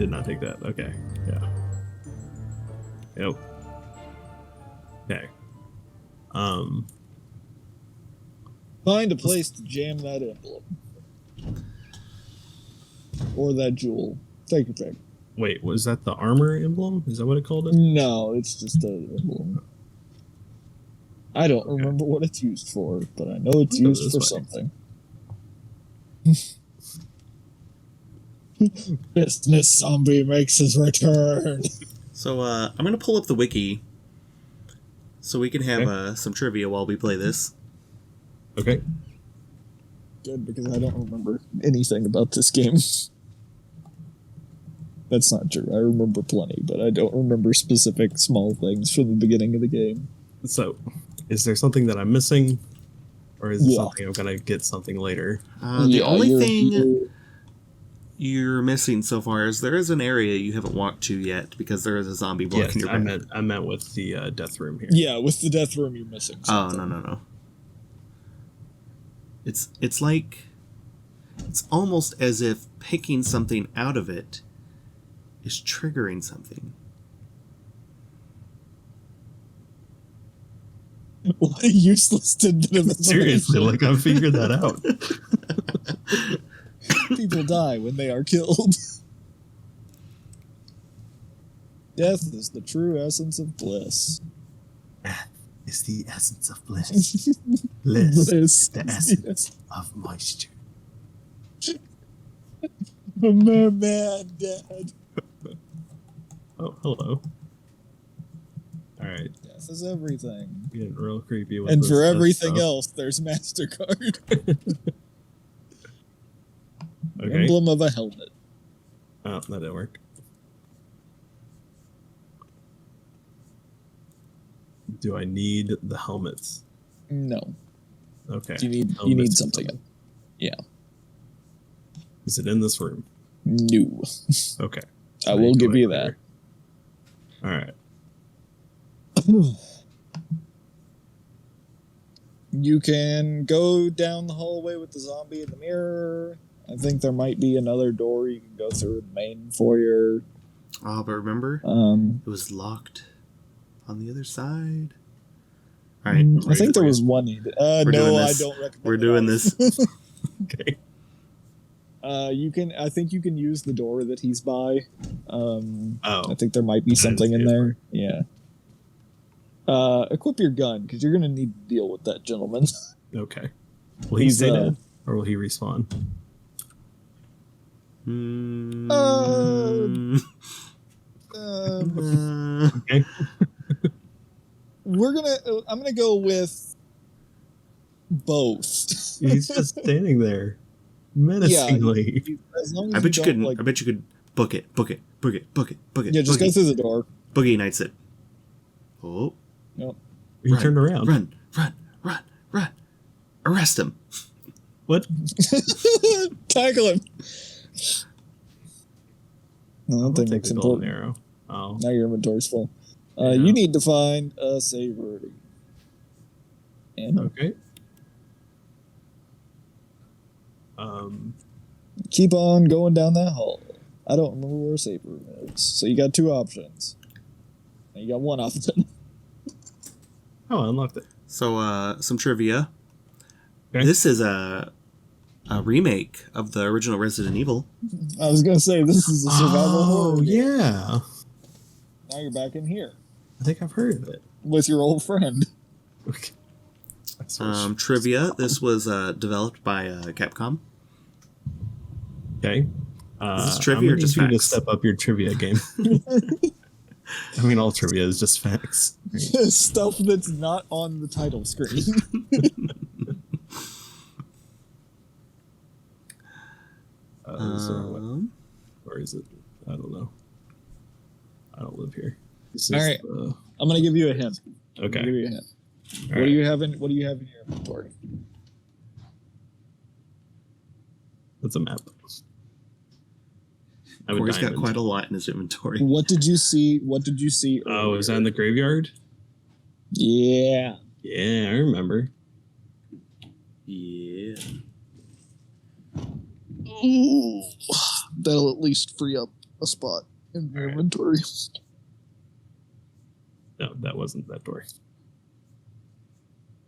did not take that. Okay. Yeah. Yep. Okay. Find a place to jam that emblem. Or that jewel. Take your pick. Wait, was that the armor emblem? Is that what it called it? No, it's just an emblem. I don't remember what it's used for, but I know it's used for something. Business zombie makes his return. So I'm going to pull up the wiki so we can have some trivia while we play this. Okay. Good, because I don't remember anything about this game. That's not true. I remember plenty, but I don't remember specific small things from the beginning of the game. So, is there something that I'm missing? Or is it something I'm going to get something later? The only thing you're missing so far is there is an area you haven't walked to yet because there is a zombie blocking your path. I meant with the death room here. Yeah, with the death room you're missing something. Oh, no. It's like... It's almost as if picking something out of it is triggering something. What a useless tidbit of information. Seriously, like I figured that out. People die when they are killed. Death is the true essence of bliss. Death is the essence of bliss. Bliss is the essence of moisture. My man, Dad. Oh, hello. Alright. Death is everything. Getting real creepy with and this for everything stuff. else, there's MasterCard. Okay. Emblem of a helmet. Oh, that didn't work. Do I need the helmets? No. Okay. You need something. Yeah. Is it in this room? No. Okay. I will give you that. All right. You can go down the hallway with the zombie in the mirror. I think there might be another door you can go through in the main foyer. Oh, but remember? It was locked on the other side. All right. I think there was one. No, I don't recommend We're doing this. Okay. I think you can use the door that he's by. I think there might be I something didn't in see it. there. Yeah. Equip your gun, because you're going to need to deal with that gentleman. Okay. Will he stay dead? Or will he respawn? Okay. I'm gonna go with both. He's just standing there. Menacingly. Yeah, as long as I bet you don't, could. I bet you could book it. Yeah, just go through the door. Boogie Nights it. Oh. Yep. He turned around. Run. Arrest him. What? Tackle him. No, I don't think it's important. Arrow. Oh. Now your inventory's full. Yeah. You need to find a save room. And Okay. keep on going down that hall. I don't remember where a save room is. So you got two options. Now you got one option. Oh, I unlocked it. So, some trivia. Okay. This is a remake of the original Resident Evil. I was going to say, this is a survival horror game. Yeah. Now you're back in here. I think I've heard of it. With your old friend. Okay. Trivia. This was developed by Capcom. Okay. Is this trivia or just you to facts? step up your trivia game. I mean, all trivia is just facts. Right? Stuff that's not on the title screen. Where is it? I don't know. I don't live here. All right. I'm going to give you a hint. Okay. Give you a hint. All What do you have in your inventory? That's a map. Corey's got quite a lot in his inventory. What did you see? Oh, is that in the graveyard? Yeah. Yeah, I remember. Yeah. Ooh, that'll at least free up a spot in your inventory. No, that wasn't that door.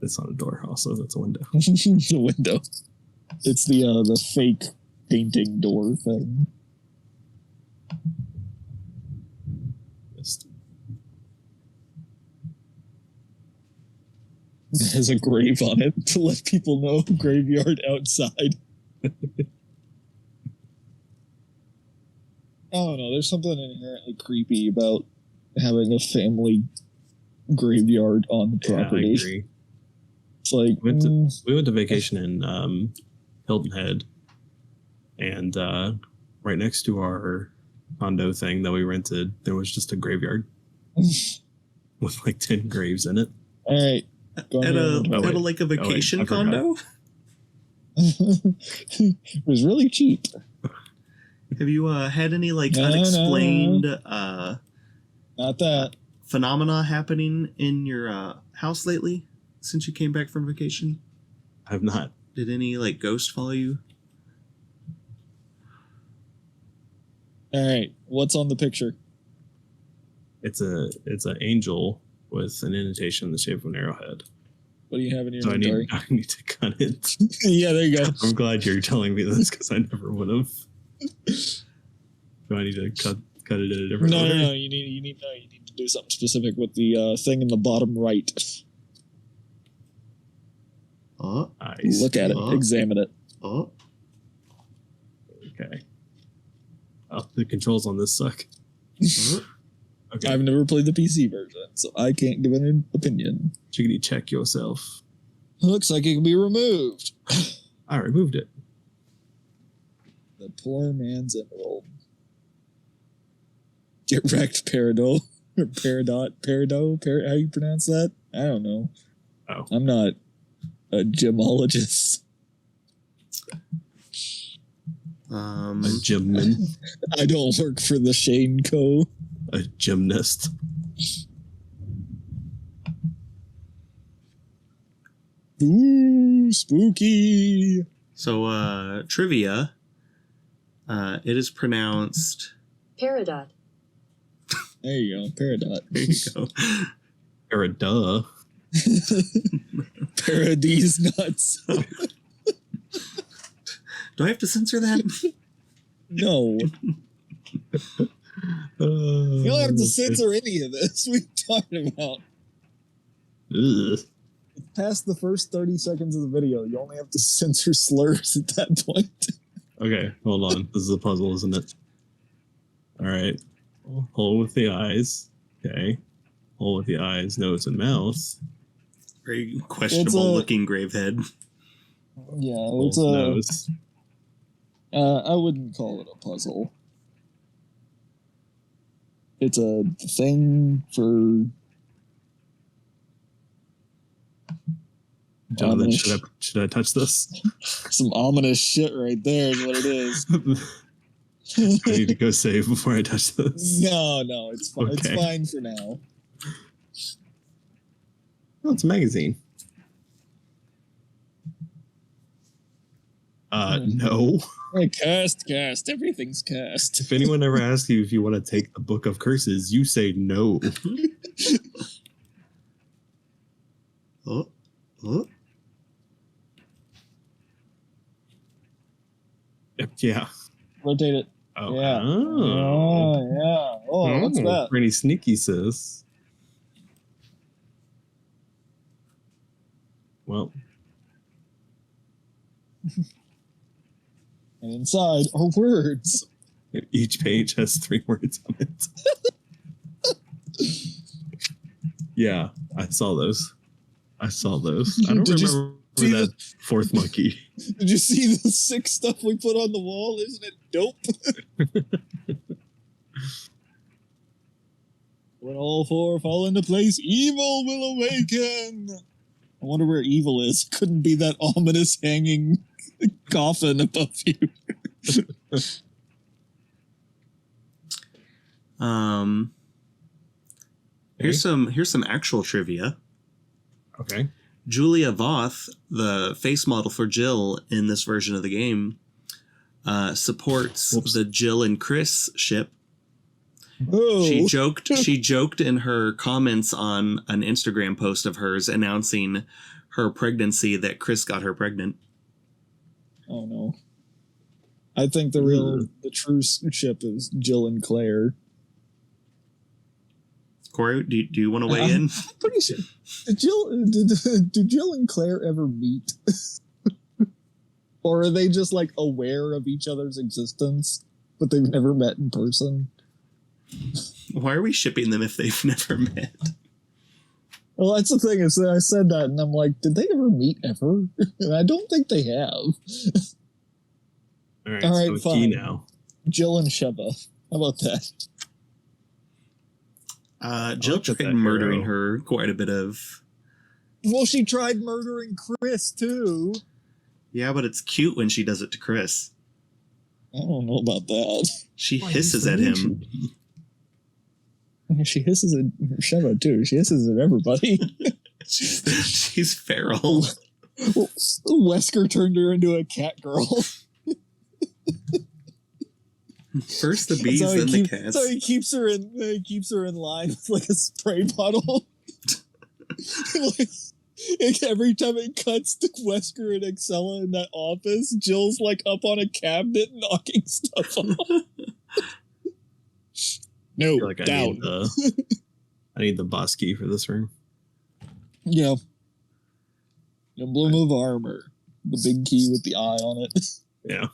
It's not a door. Also, that's a window. The window. It's the fake painting door thing. Just It has a grave on it to let people know graveyard outside. I don't know. There's something inherently creepy about having a family graveyard on the property. I agree. It's like We went to vacation in Hilton Head, and right next to our condo thing that we rented, there was just a graveyard with like 10 graves in it. all right. At a vacation condo? It was really cheap. Have you had any No, unexplained Not that. phenomena happening in your house lately since you came back from vacation? I have not. Did any ghost follow you? All right. What's on the picture? It's an angel with an indentation in the shape of an arrowhead. What do you have in your So inventory? I need to cut it. Yeah, there you go. I'm glad you're telling me this because I never would have. Do I need to cut it in a different No, order? no, no. You need to do something specific with the thing in the bottom right. Nice. Look at it. Examine it. Okay. Oh, the controls on this suck. Okay. I've never played the PC version, so I can't give an opinion. Chickadee, check yourself. Looks like it can be removed. I removed it. The poor man's emerald. Get wrecked, Peridot. Or Peridot. How you pronounce that? I don't know. Oh. I'm not a gemologist. A gymman. I don't work for the Shane Co. A gymnast. Ooh, spooky. So, trivia. It is pronounced... Peridot. There you go, Peridot. There you go. Duh. Paradise nuts. Do I have to censor that? No. You don't have to censor any of this. What are you talking about? Ugh. It's past the first 30 seconds of the video. You only have to censor slurs at that point. Okay, hold on. This is a puzzle, isn't it? All right. Hole with the eyes. Okay. Hole with the eyes, nose, and mouth. Very questionable looking gravehead. Yeah, Hole's it's a. nose. I wouldn't call it a puzzle. It's a thing for. Jonathan, should I touch this? Some ominous shit right there is what it is. I need to go save before I touch this. No, it's fine. Okay. It's fine for now. Oh, it's a magazine. No. Hey, cast. Everything's cast. If anyone ever asks you if you want to take the Book of Curses, you say no. Oh. Yeah. Rotate it. Oh. Yeah. Oh. Yeah. Oh, what's that? Pretty sneaky, sis. Well. And inside are words. Each page has 3 words on it. Yeah, I saw those. I don't Did you remember see that 4th monkey. Did you see the sick stuff we put on the wall? Isn't it dope? When all 4 fall into place, evil will awaken. I wonder where evil is. Couldn't be that ominous hanging coffin above you. Here's some actual trivia. Okay. Julia Voth, the face model for Jill in this version of the game, supports the Jill and Chris ship Oh, She joked in her comments on an Instagram post of hers announcing her pregnancy that Chris got her pregnant. oh no. I think the true ship is Jill and Claire. Corey, do you want to weigh in? I'm pretty sure. Did Jill and Claire ever meet? Or are they just like aware of each other's existence, but they've never met in person? Why are we shipping them if they've never met? Well, that's the thing, is that I said that and I'm like, did they ever meet ever? And I don't think they have. All right, so fine. Key now. Jill and Sheva. How about that? Jill tried murdering her quite a bit of. Well, she tried murdering Chris too. Yeah, but it's cute when she does it to Chris. I don't know about that. She hisses at him. She hisses at Sheva too. She hisses at everybody. She's feral. Wesker turned her into a cat girl. First the bees, then the cats. So he keeps her in line with like a spray bottle. Like, every time it cuts to Wesker and Excella in that office, Jill's like up on a cabinet knocking stuff off. No, like down. I need the boss key for this room. Yeah. Emblem of armor. The big key with the eye on it. Yeah.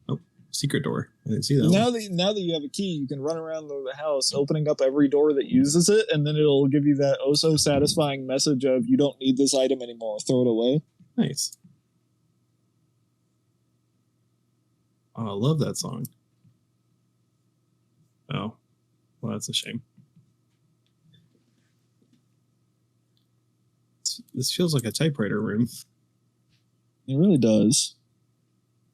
Oh, secret door. I didn't see that. Now that you have a key, you can run around the house opening up every door that uses it, and then it'll give you that oh so satisfying message of you don't need this item anymore. Throw it away. Nice. Oh, I love that song. Oh, well, that's a shame. This feels like a typewriter room. It really does.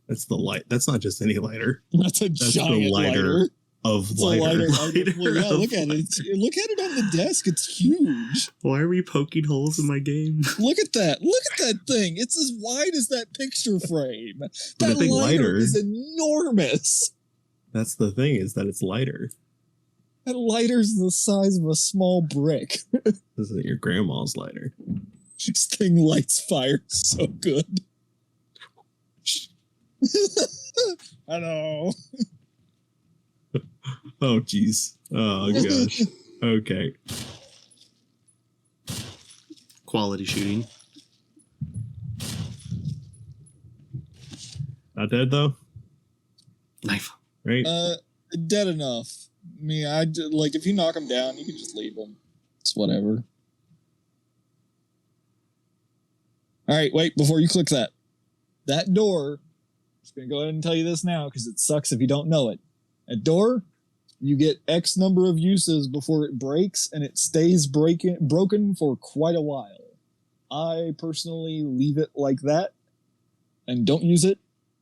That's the light. That's not just any lighter. That's giant the lighter of lighter. Well, yeah, look at it. Look at it on the desk. It's huge. Why are we poking holes in my game? Look at that. Look at that thing. It's as wide as that picture frame. That big lighter lighter is enormous. That's the thing, is that it's lighter. That lighter's the size of a small brick. This isn't your grandma's lighter. This thing lights fire so good. I know. Oh, jeez. Oh, gosh. Okay. Quality shooting. Not dead, though? Knife. Right? Dead enough. I mean, like, if you knock him down, you can just leave him. It's whatever. All right, wait, before you click that. That door, I'm just going to go ahead and tell you this now because it sucks if you don't know it. That door, you get X number of uses before it breaks, and it stays broken for quite a while. I personally leave it like that and don't use it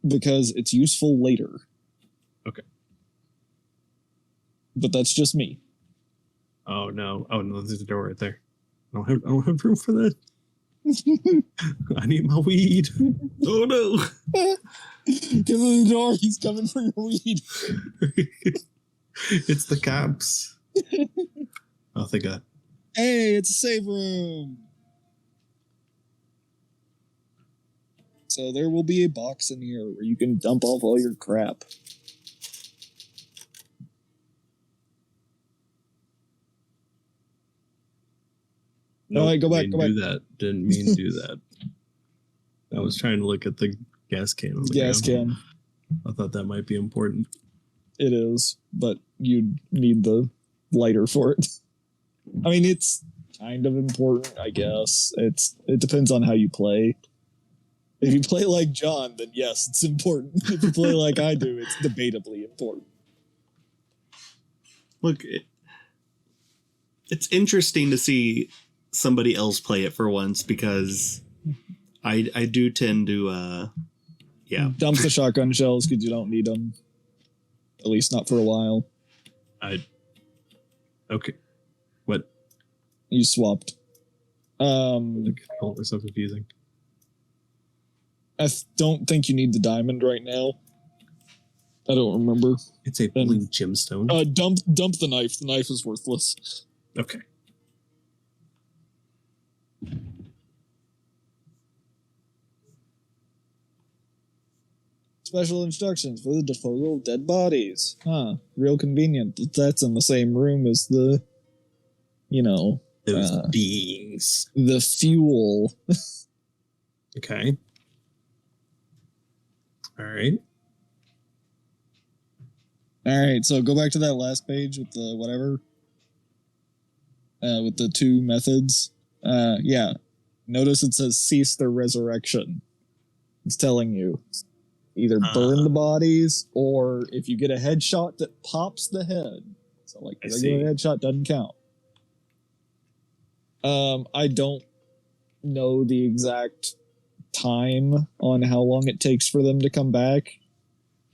because it's useful later. Okay. But that's just me. Oh, no. Oh, no, there's a door right there. I don't have room for that. I need my weed. Oh, no. Give him the door. He's coming for your weed. It's the cops. Oh, thank God. Hey, it's a save room. So there will be a box in here where you can dump off all your crap. No, go back. Do that. Didn't mean to do that. I was trying to look at the gas can. On the gas ground. can. I thought that might be important. It is, but you need the lighter for it. I mean, it's kind of important, I guess. It depends on how you play. If you play like John, then yes, it's important. If you play like I do, it's debatably important. Look, it's interesting to see somebody else play it for once because I do tend to dump the shotgun shells because you don't need them, at least not for a while. Okay. What? You swapped. Oh, they're so confusing. I don't think you need the diamond right now. I don't remember. It's a blue gemstone. Dump the knife. The knife is worthless. Okay. Special instructions for the disposal of dead bodies. Huh. Real convenient. That's in the same room as the, Those beings. the fuel. Okay. All right. All right, so go back to that last page with the whatever. With the two methods. Yeah. Notice it says cease their resurrection. It's telling you. Either burn the bodies, or if you get a headshot that pops the head. So, like, a regular headshot doesn't count. I don't know the exact time on how long it takes for them to come back.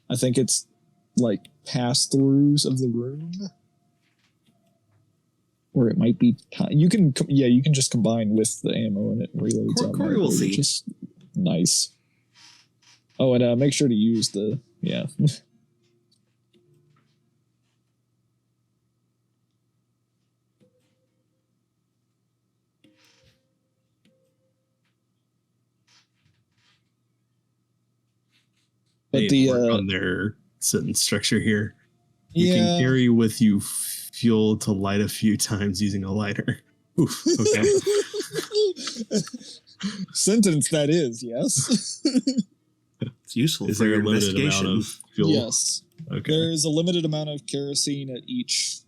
I think it's, like, pass-throughs of the room. Or it might be... You can just combine with the ammo and it reloads Corey will see. Just nice. Oh, and make sure to use the... Yeah. But on their sentence structure here, you can carry with you fuel to light a few times using a lighter. Oof, okay. Sentence that is, yes. It's useful Is for there your a limited investigation. amount of fuel? Yes. Okay. There is a limited amount of kerosene at each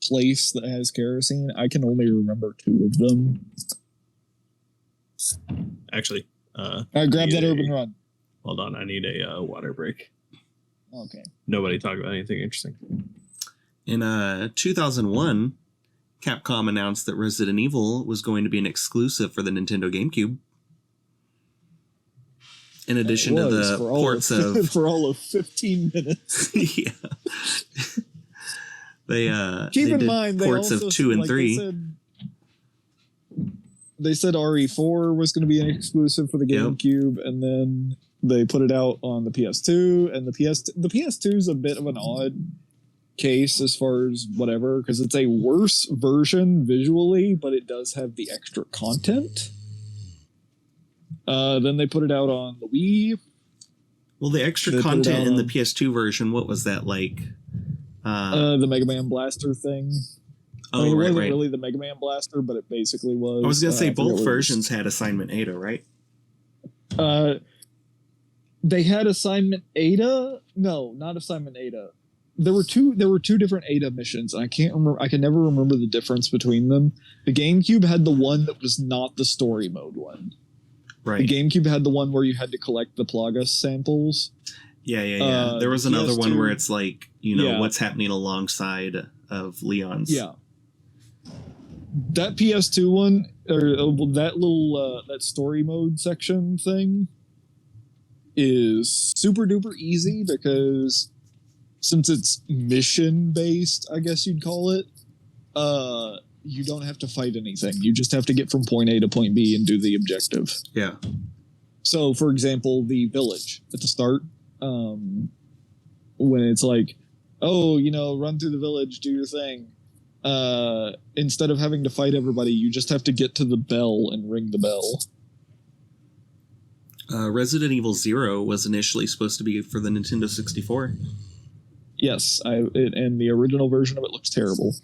place that has kerosene. I can only remember 2 of them. Actually, All right, grab that urban run. Hold on, I need a water break. Okay. Nobody talk about anything interesting. In 2001, Capcom announced that Resident Evil was going to be an exclusive for the Nintendo GameCube. In addition to the ports of... For all of 15 minutes. Yeah. They Keep in did mind, they ports also of 2 and like 3. They said RE4 was going to be an exclusive for the GameCube, and then they put it out on the PS2, and the PS2 is a bit of an odd case as far as whatever, because it's a worse version visually, but it does have the extra content. Then they put it out on the Wii. Well, the extra content in the PS2 version, what was that like? The Mega Man Blaster thing. Oh, I mean, it right, wasn't right. really the Mega Man Blaster, but it basically was. I was going to say both versions had Assignment Ada, right? They had Assignment Ada. No, not Assignment Ada. There were two different Ada missions, and I can't remember. I can never remember the difference between them. The GameCube had the one that was not the story mode one. Right. The GameCube had the one where you had to collect the Plaga samples. Yeah. There was another PS2, one where it's like, what's happening alongside of Leon's. Yeah. That PS2 one, or that little that story mode section thing, is super duper easy because since it's mission based, I guess you'd call it, you don't have to fight anything. You just have to get from point A to point B and do the objective. Yeah. So, for example, the village at the start, when it's like, run through the village, do your thing. Instead of having to fight everybody, you just have to get to the bell and ring the bell. Resident Evil 0 was initially supposed to be for the Nintendo 64. Yes, and the original version of it looks terrible.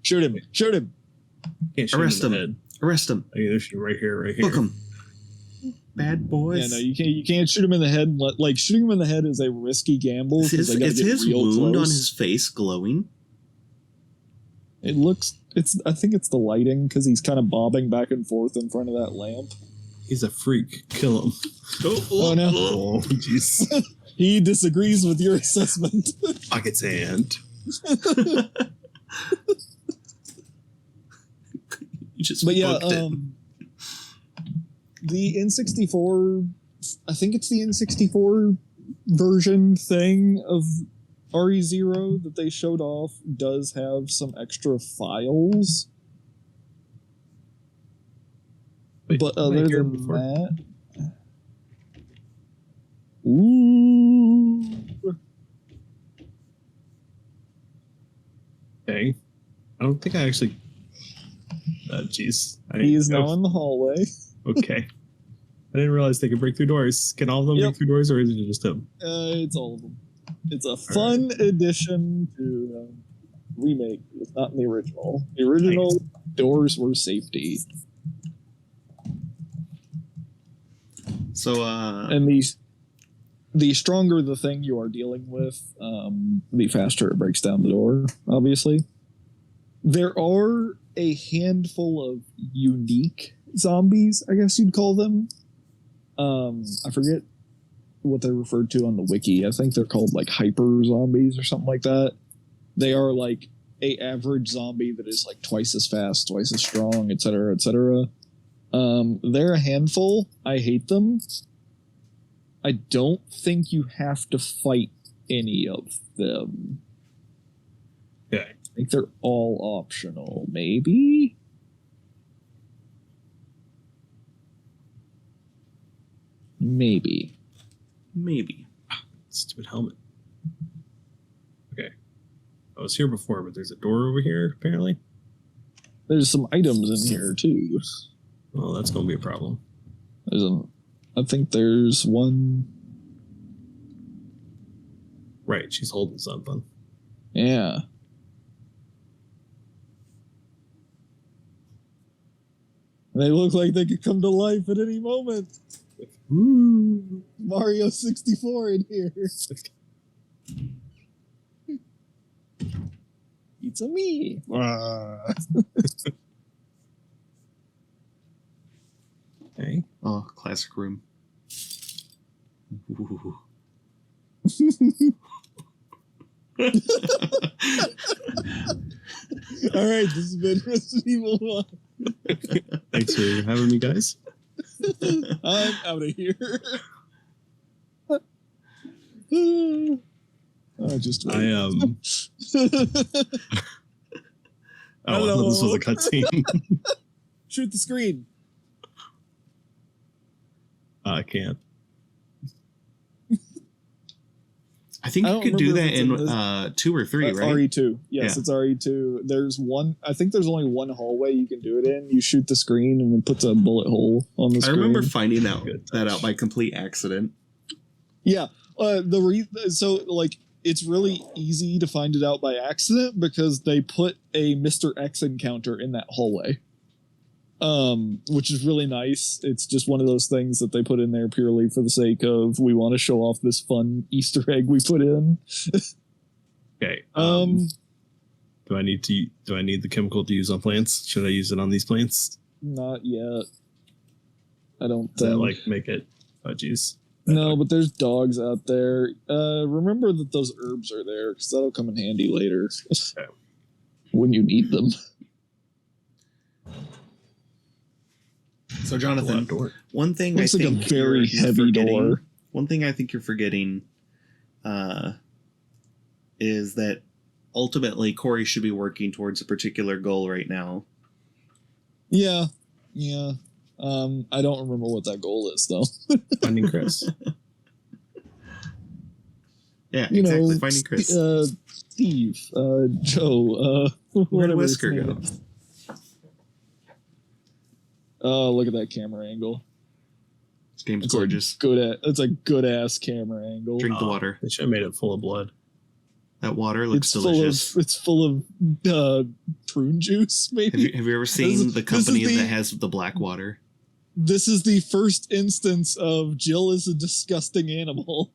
Shoot him! Shoot him! Can't shoot Arrest him in him! the head. Arrest him! Oh, there's right here. Book him! Bad boys. Yeah, no, you can't shoot him in the head. Like, shooting him in the head is a risky gamble. Is his wound on his face glowing? It looks... I think it's the lighting, because he's kind of bobbing back and forth in front of that lamp. He's a freak. Kill him. Oh no. Oh, jeez. He disagrees with your assessment. Pocket's hand. You just But yeah, booked it. the N64, I think it's the N64 version thing of RE0 that they showed off does have some extra files. Wait, But am I other here than before? that, Ooh. Okay. I don't think I actually. Jeez. He is now in the hallway. Okay. I didn't realize they could break through doors. Can all of them break through doors, or is it just him? It's all of them. It's a fun addition to Remake. It's not in the original. The original doors were safety. So, And the stronger the thing you are dealing with, the faster it breaks down the door, obviously. There are a handful of unique zombies, I guess you'd call them. I forget what they're referred to on the wiki. I think they're called like hyper zombies or something like that. They are like a average zombie that is like twice as fast, twice as strong, etc., etc. They're a handful. I hate them. I don't think you have to fight any of them. Okay. I think they're all optional, maybe? Maybe. Stupid helmet. Okay. I was here before, but there's a door over here, apparently. There's some items in here, too. Well, that's going to be a problem. I think there's one... Right, she's holding something. Yeah. They look like they could come to life at any moment. Ooh. Mario 64 in here. It's a me. Okay. oh, classic room. Ooh. All right, this has been Resident Evil 1. Thanks for having me, guys. I'm out of here. Just wait. Oh, Hello. this was a cutscene. Shoot the screen. I can't. I think I you don't could do remember that if it's in 2 or 3, right? RE2. Yes, Yeah. it's RE2. There's one. I think there's only one hallway you can do it in. You shoot the screen and it puts a bullet hole on the I screen. remember finding that touch. out by complete accident. Yeah. So like it's really easy to find it out by accident because they put a Mr. X encounter in that hallway. Which is really nice. It's just one of those things that they put in there purely for the sake of we want to show off this fun Easter egg we put in. Okay. Do I need the chemical to use on plants? Should I use it on these plants? Not yet. I don't Does that think. like make it? Oh, geez. No, but there's dogs out there. Remember that those herbs are there because that'll come in handy later when you need them. So, Jonathan, one thing Looks I like think a very you're heavy forgetting- door. One thing I think you're forgetting is that ultimately Corey should be working towards a particular goal right now. Yeah. I don't remember what that goal is though. Finding Chris. Yeah, You exactly. know, Finding Chris. Steve, Joe, Where'd whatever his Whisker name go? is. Oh, look at that camera angle. This game's It's gorgeous. It's a good ass camera angle. Drink the water. They should have made it full of blood. That water looks It's delicious. it's full of prune juice. Maybe Have you ever seen the this company is the- that has the black water? this is the first instance of Jill is a disgusting animal.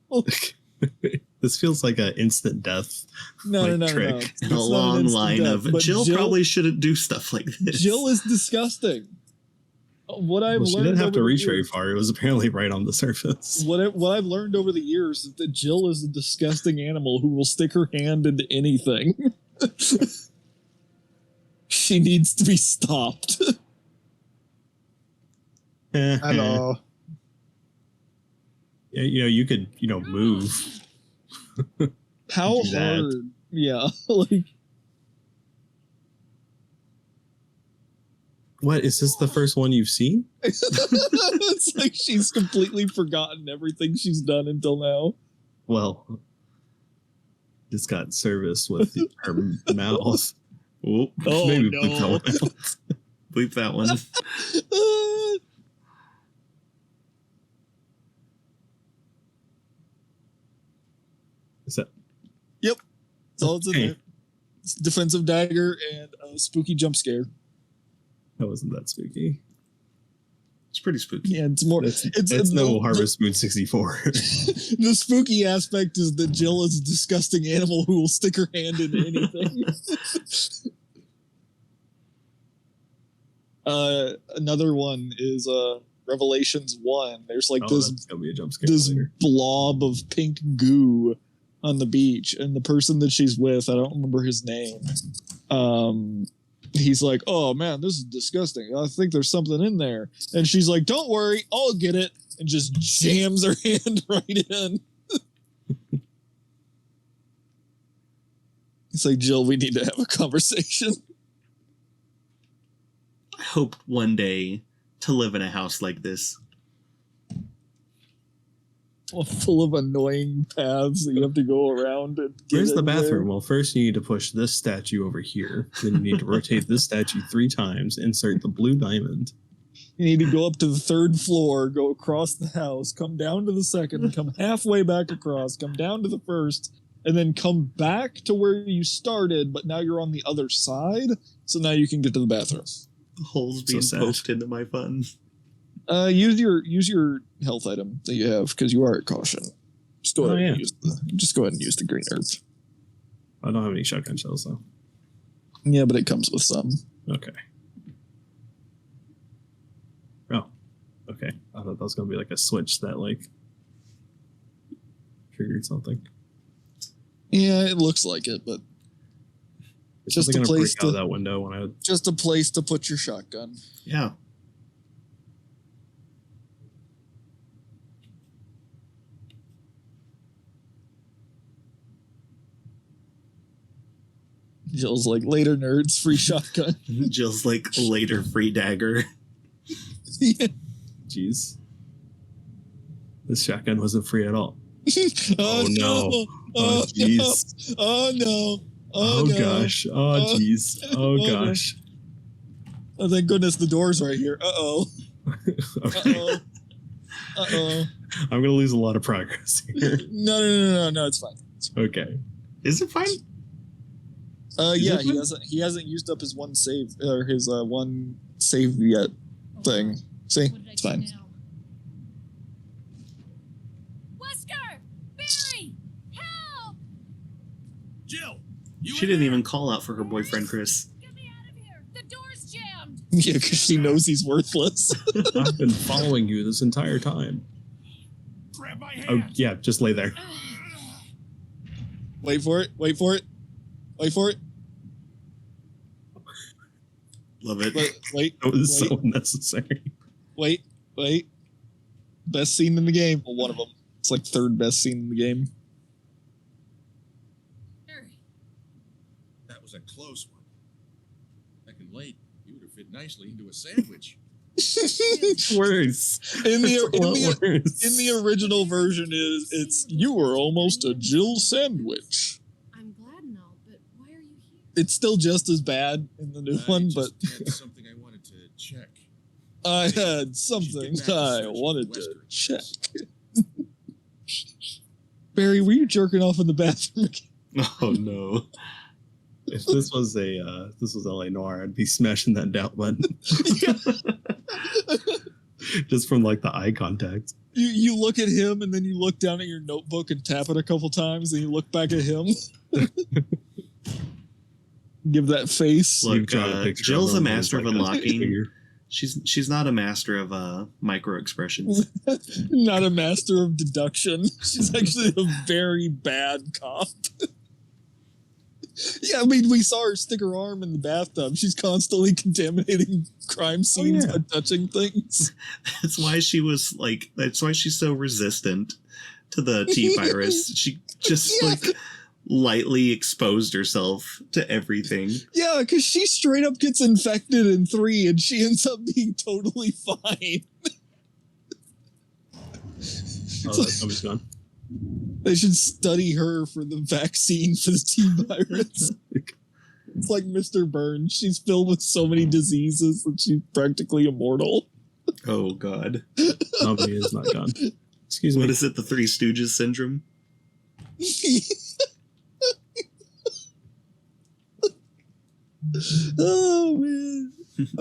This feels like an instant death. No. trick. It's And a not an long instant line death, of but Jill probably shouldn't do stuff like this. Jill is disgusting. What I've Well, she learned didn't have to over the reach very years- far. It was apparently right on the surface. What I've learned over the years is that Jill is a disgusting animal who will stick her hand into anything. She needs to be stopped. Hello. Yeah, you could, move. How Do that. hard? Yeah, like What, is this the first one you've seen? It's like she's completely forgotten everything she's done until now. Well, just got service with her mouth. Oop. Oh, Maybe no. bleep that one out. Bleep that one. Is that? Yep. That's all it's in there. It's defensive dagger and a spooky jump scare. That wasn't that spooky. It's pretty spooky. Yeah, it's more. It's no Harvest Moon 64. The spooky aspect is that Jill is a disgusting animal who will stick her hand into anything. Another one is Revelations 1. There's like that's gonna be a jump scare this later. blob of pink goo on the beach, and the person that she's with, I don't remember his name. He's like, "Oh man, this is disgusting. I think there's something in there." And she's like, "Don't worry, I'll get it," and just jams her hand right in. It's like, Jill, we need to have a conversation. I hope one day to live in a house like this. Full of annoying paths that you have to go around. And Where's the bathroom? Well, first you need to push this statue over here. Then you need to rotate this statue 3 times, insert the blue diamond. You need to go up to the 3rd floor, go across the house, come down to the 2nd, come halfway back across, come down to the 1st, and then come back to where you started, but now you're on the other side, so now you can get to the bathroom. Holes being poked into my fun. Use your health item that you have, because you are at caution. Just go ahead and use the green herb. I don't have any shotgun shells though. Yeah, but it comes with some. Okay. Oh, okay. I thought that was gonna be like a switch that like triggered something. Yeah, it looks like it, but It's just just a gonna place break out to- that window when I. just a place to put your shotgun. Yeah. Jill's like, later nerds, free shotgun. Jill's like later free dagger. Yeah. Jeez. This shotgun wasn't free at all. Oh, no. Oh jeez. no. Oh no. Oh, no. gosh. Oh Oh. jeez. Oh no. gosh. Oh, thank goodness the door's right here. Uh-oh. Okay. Uh-oh. Uh-oh. I'm gonna lose a lot of progress here. No, it's fine. Okay. Is it fine? Yeah, it fine? he hasn't used up his one save or his one save yet thing. See? What did I It's do fine. now? Wesker! Barry! Help! Jill, She didn't even call out for her boyfriend, Chris. Get me out of here! The door's jammed! Yeah, because she knows he's worthless. I've been following you this entire time. grab my Oh hand. yeah, just lay there. Wait for it. Wait for it. Wait for it. Love it. Wait. That was Wait. so unnecessary. Wait. Best scene in the game. Well, one of them. It's like 3rd best scene in the game. Barry. That was a close one. Second late, you would have fit nicely into a sandwich. Worse. In the Worse. in the original version it's you were almost a Jill sandwich. I'm glad and all, but why are you here? It's still just as bad in the new one, but just had something I wanted to check. I had something She's been back I to search wanted for to Wesker. check. Barry, were you jerking off in the bathroom again? Oh no. If this was LA Noir, I'd be smashing that doubt button. Just from like the eye contact. You look at him and then you look down at your notebook and tap it a couple times and you look back at him. Give that face. Look, You've drawn a picture Jill's of a him master as of like a unlocking. figure. She's not a master of micro expressions. Not a master of deduction. She's actually a very bad cop. Yeah, I mean, we saw her stick her arm in the bathtub. She's constantly contaminating crime scenes yeah. by touching things. That's why she's so resistant to the T virus. She just lightly exposed herself to everything. Yeah, because she straight up gets infected in 3 and she ends up being totally fine. Oh, that zombie's gone. They should study her for the vaccine for the T-virus. It's like Mr. Burns. She's filled with so many diseases that she's practically immortal. Oh, God. Zombie is not gone. Excuse me. What is it, the Three Stooges syndrome? Oh, man.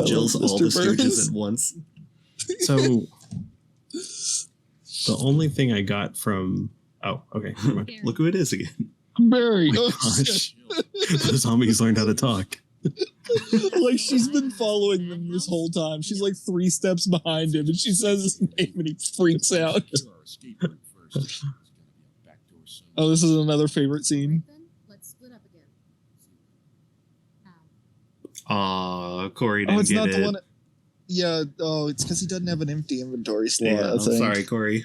Jill's all the Stooges at once. So, the only thing I got from... Oh, okay. Never mind. Look who it is again. Barry. Oh my Oh, gosh. The zombies learned how to talk. like she's been following them this whole time. She's like 3 steps behind him and she says his name and he freaks out. You're our escape route first. There's gonna be a back door soon. Oh, this is another favorite scene. Then let's split up again. Aw, Corey Oh, didn't it's get not it. the one. Yeah, oh, it's because he doesn't have an empty inventory slot. Yeah, I I'm think. sorry, Corey.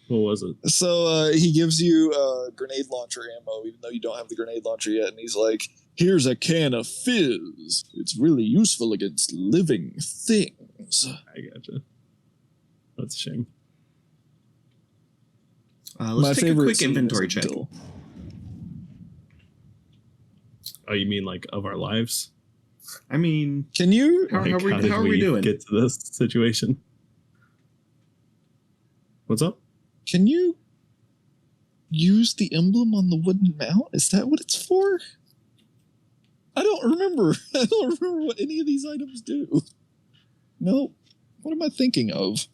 What was it? So he gives you grenade launcher ammo, even though you don't have the grenade launcher yet, and he's like, "Here's a can of fizz. It's really useful against living things." I gotcha. That's a shame. Let's take a quick scene inventory is check. until- Oh, you mean like of our lives? I mean, Can you? How Like, are we doing? Get to this situation. What's up? Can you use the emblem on the wooden mount? Is that what it's for? I don't remember. I don't remember what any of these items do. No. What am I thinking of?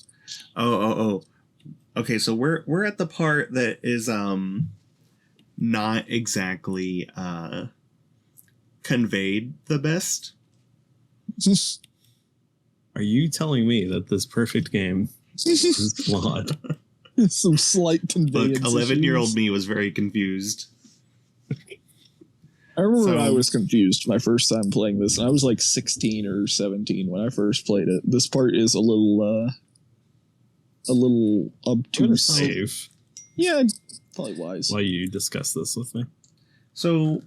oh. Okay, so we're at the part that is not exactly conveyed the best. Are you telling me that this perfect game is flawed? Some slight Look, conveyance 11-year-old issues. me was very confused. I remember So- I was confused my first time playing this, and I was like 16 or 17 when I first played it. This part is a little obtuse. Save Yeah, probably wise. while you discuss this with me. So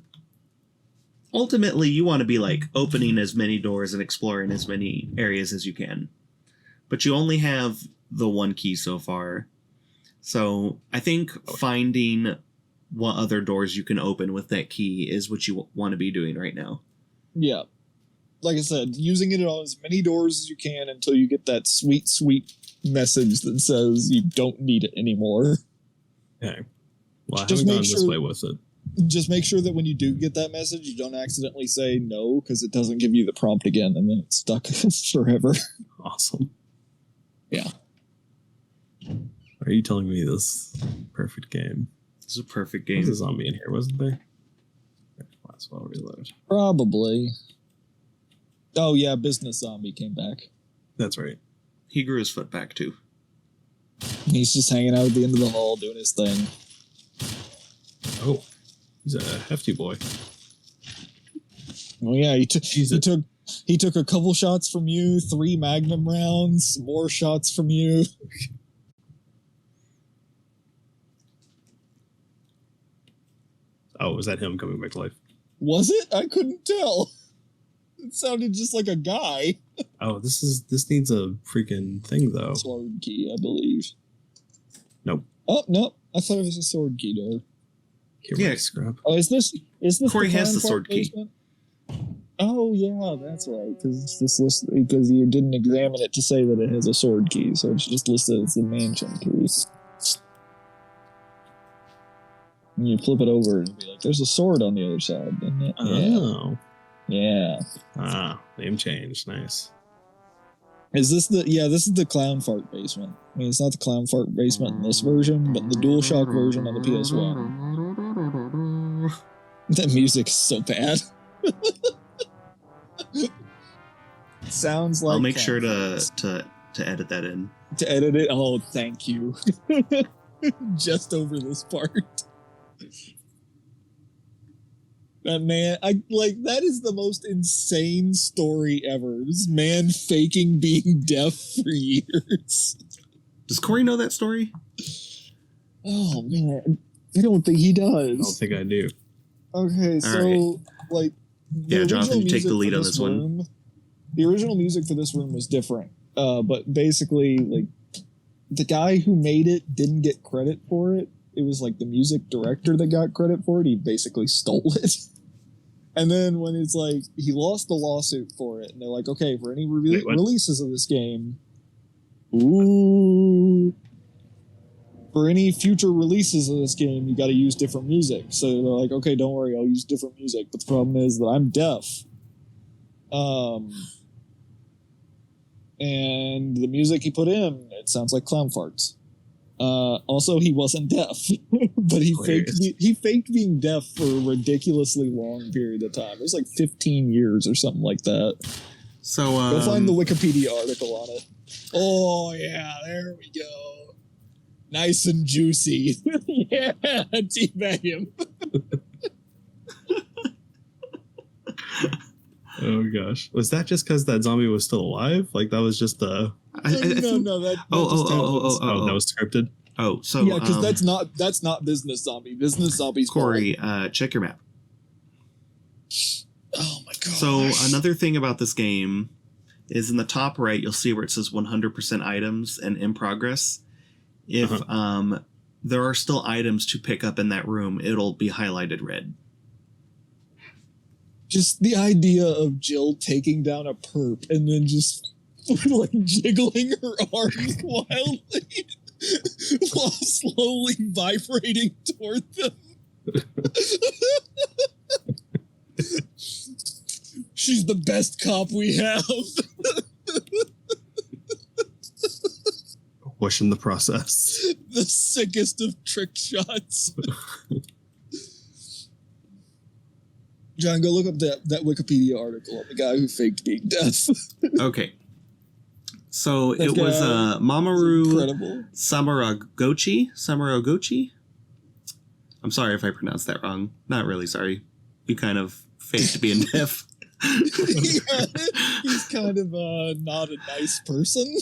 ultimately, you want to be like opening as many doors and exploring as many areas as you can. But you only have the one key so far. So I think finding what other doors you can open with that key is what you want to be doing right now. Yeah. Like I said, using it on as many doors as you can until you get that sweet, sweet message that says you don't need it anymore. Okay. Well, I Just haven't gone make this sure- way with it. Just make sure that when you do get that message, you don't accidentally say no, because it doesn't give you the prompt again, and then it's stuck forever. Awesome. Yeah. Are you telling me this perfect game? This is a perfect There was game. a zombie in here, wasn't there? Might as well reload. Probably. Oh, yeah, Business Zombie came back. That's right. He grew his foot back too. He's just hanging out at the end of the hall doing his thing. Oh, he's a hefty boy. Well, yeah, he took a couple shots from you, 3 Magnum rounds, some more shots from you. Oh, was that him coming back to life? Was it? I couldn't tell. It sounded just like a guy. Oh, this needs a freaking thing though. Sword key, I believe. Nope. Oh no, I thought it was a sword key door. Yeah. Scrap. Oh, is this Corey has the clown sword part key. basement? Oh yeah, that's right. Because you didn't examine it to say that it has a sword key, so it's just listed as the mansion key. And you flip it over and it'll be like, "There's a sword on the other side." Isn't it? Oh. Yeah. Ah, name change. Nice. Is this the? Yeah, this is the clown fart basement. I mean, it's not the clown fart basement in this version, but the DualShock version on the PS1. That music is so bad. Sounds like. I'll make clown sure farts. to edit that in. To edit it. Oh, thank you. Just over this part. That man, that is the most insane story ever. This man faking being deaf for years. Does Corey know that story? Oh man, I don't think he I don't does. think I do. Okay, so like Yeah, Jonathan, you take the lead on this one. room, the original music for this room was different, but basically, like the guy who made it didn't get credit for it. It was like the music director that got credit for it. He basically stole it. And then when it's like he lost the lawsuit for it, and they're like, okay, for any Wait, what? releases of this game, ooh. For any future releases of this game, you got to use different music. So they're like, okay, don't worry, I'll use different music. But the problem is that I'm deaf. And the music he put in, it sounds like clown farts. Also, he wasn't deaf, but he faked being deaf for a ridiculously long period of time. It was like 15 years or something like that. So go find the Wikipedia article on it. Oh yeah, there we go. Nice and juicy. Yeah, teabag him. Oh gosh, was that just because that zombie was still alive? Like that was just the No. That was scripted. Oh, so yeah, because that's not business zombie. Business zombies. Corey, check your map. Oh my god. So another thing about this game is in the top right, you'll see where it says 100% items and in progress. If there are still items to pick up in that room, it'll be highlighted red. Just the idea of Jill taking down a perp and then just like jiggling her arms wildly while slowly vibrating toward them. She's the best cop we have. Wishing the process. The sickest of trick shots. John, go look up that Wikipedia article on the guy who faked being deaf. Okay. So it was Mamoru Samuragochi. I'm sorry if I pronounced that wrong. Not really sorry. You kind of faked being deaf. Yeah, he's kind of not a nice person.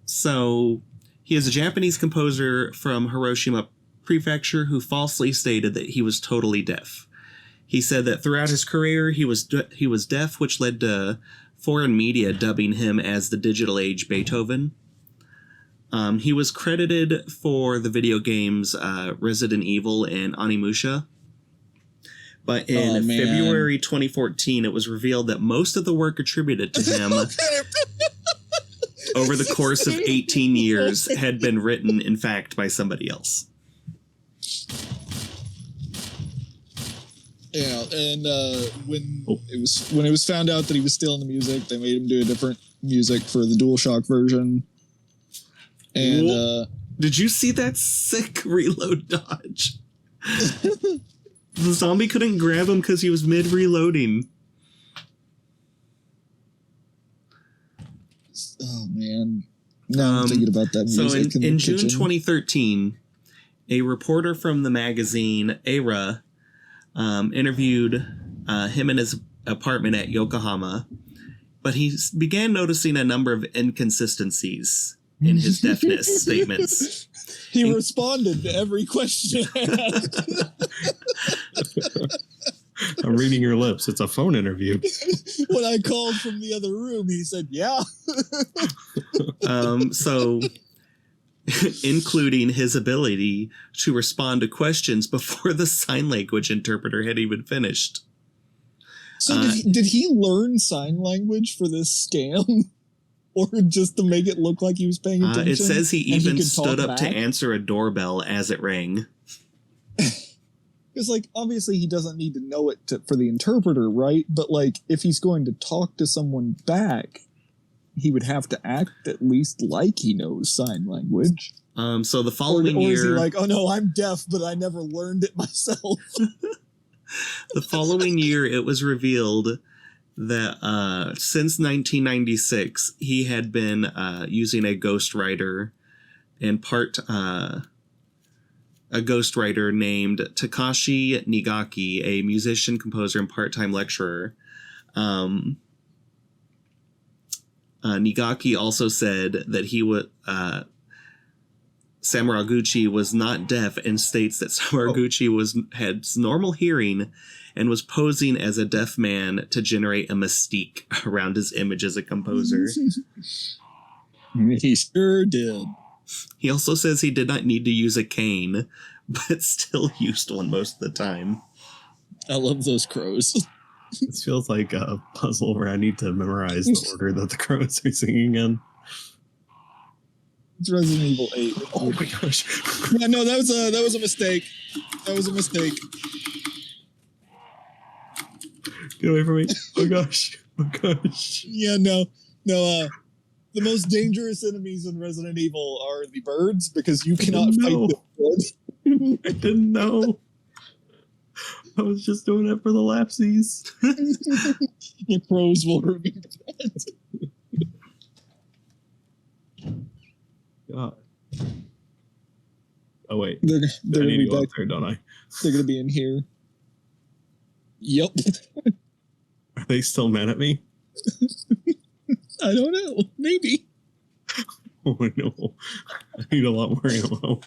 So he is a Japanese composer from Hiroshima Prefecture who falsely stated that he was totally deaf. He said that throughout his career he was deaf, which led to foreign media dubbing him as the digital age Beethoven. He was credited for the video games Resident Evil and Onimusha. But in February 2014, it was revealed that most of the work attributed to him over the course of 18 years had been written, in fact, by somebody else. Yeah, and when it was found out that he was still in the music, they made him do a different music for the DualShock version. And did you see that sick reload dodge? The zombie couldn't grab him because he was mid-reloading. Oh, man. Now I'm thinking about that music. So in June 2013, a reporter from the magazine Era interviewed him in his apartment at Yokohama, but he began noticing a number of inconsistencies in his deafness statements. He responded to every question I asked. I'm reading your lips. It's a phone interview. When I called from the other room, he said, yeah. So, including his ability to respond to questions before the sign language interpreter had even finished. So did he learn sign language for this scam? Or just to make it look like he was paying attention? It says he even stood up to answer a doorbell as it rang. Because, like, obviously he doesn't need to know it for the interpreter, right? But, like, if he's going to talk to someone back, he would have to act at least like he knows sign language. So the following year... Or is he like, oh no, I'm deaf, but I never learned it myself? The following year, it was revealed that since 1996, he had been using a ghostwriter and a ghostwriter named Takashi Nigaki, a musician, composer, and part-time lecturer. Nigaki also said that he would... Samuraguchi was not deaf and states that Samuraguchi had normal hearing and was posing as a deaf man to generate a mystique around his image as a composer. He sure did. He also says he did not need to use a cane, but still used one most of the time. I love those crows. This feels like a puzzle where I need to memorize the order that the crows are singing in. It's Resident Evil 8. Oh my gosh. Yeah, no, that was a mistake. That was a mistake. Get away from me. Oh gosh. Oh gosh. Yeah, no. The most dangerous enemies in Resident Evil are the birds because you cannot fight them. I didn't know. I was just doing it for the lapsies. The crows will remember that. God. Oh wait. They're I gonna need be to go back. up there, don't I? They're gonna be in here. Yep. Are they still mad at me? I don't know. Maybe. Oh no. I need a lot more ammo.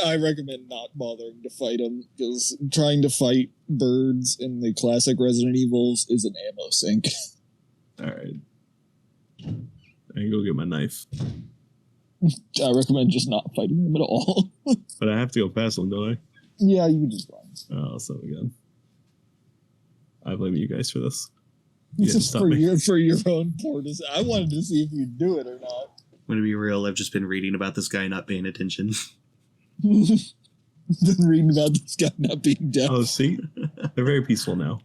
I recommend not bothering to fight them because trying to fight birds in the classic Resident Evils is an ammo sink. Alright. I can go get my knife. I recommend just not fighting them at all. But I have to go past them, don't I? Yeah, you can just run. Oh, so again. I blame you guys for this. You It's didn't just stop for me. your own poor decision. I wanted to see if you'd do it or not. I'm going to be real, I've just been reading about this guy not paying attention. Been reading about this guy not being deaf. Oh, see? They're very peaceful now.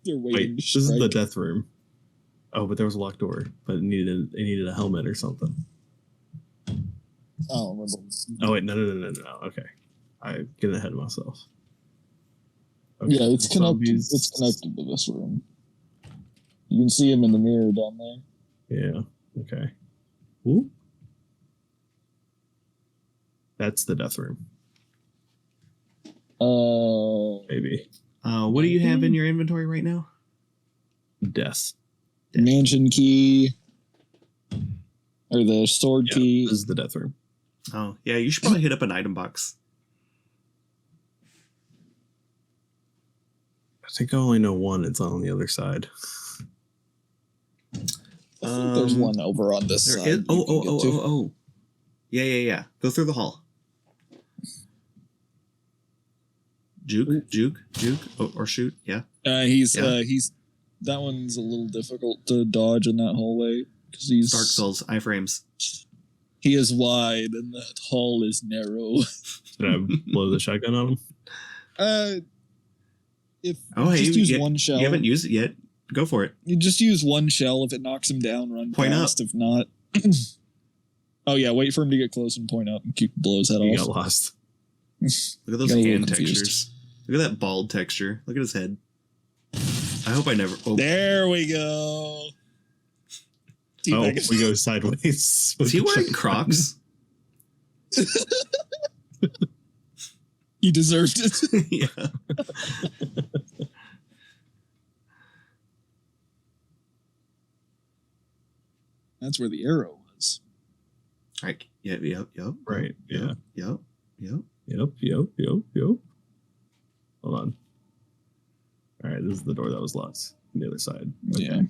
They're waiting Wait, to this is strike. the death room. Oh, but there was a locked door. But it needed a helmet or something. I don't remember. Oh, wait, no. Okay. I'm getting ahead of myself. Okay, Yeah, it's connected. zombies. It's connected to this room. You can see him in the mirror down there. Yeah, okay. Ooh. That's the death room, maybe. What do you have in your inventory right now? Death. Mansion key, or the sword Yeah, key. this is the death room. Oh, yeah, you should probably hit up an item box. I think I only know one. It's on the other side. I think there's one over on this There side. is. you can get to. Oh. Yeah. Go through the hall. Juke, or shoot. Yeah. He's that one's a little difficult to dodge in that hallway because he's Dark Souls, iframes. he is wide and the hall is narrow. Did I blow the shotgun on him? If Oh, hey, just use one shell. You haven't used it yet. Go for it. You just use one shell. If it knocks him down, run Point fast. If not, oh yeah, wait for him to get close and point up and blow his head He off. got lost. Look at those Got a little hand confused. textures. Look at that bald texture. Look at his head. I hope I never. Oh, There we go. Oh, we go sideways. is he wearing Crocs? He deserved it. Yeah. That's where the arrow was. Right. Yep. Right, yeah. Yep. Yep. Hold on. All right, this is the door that was locked on the other side. Okay. Yeah.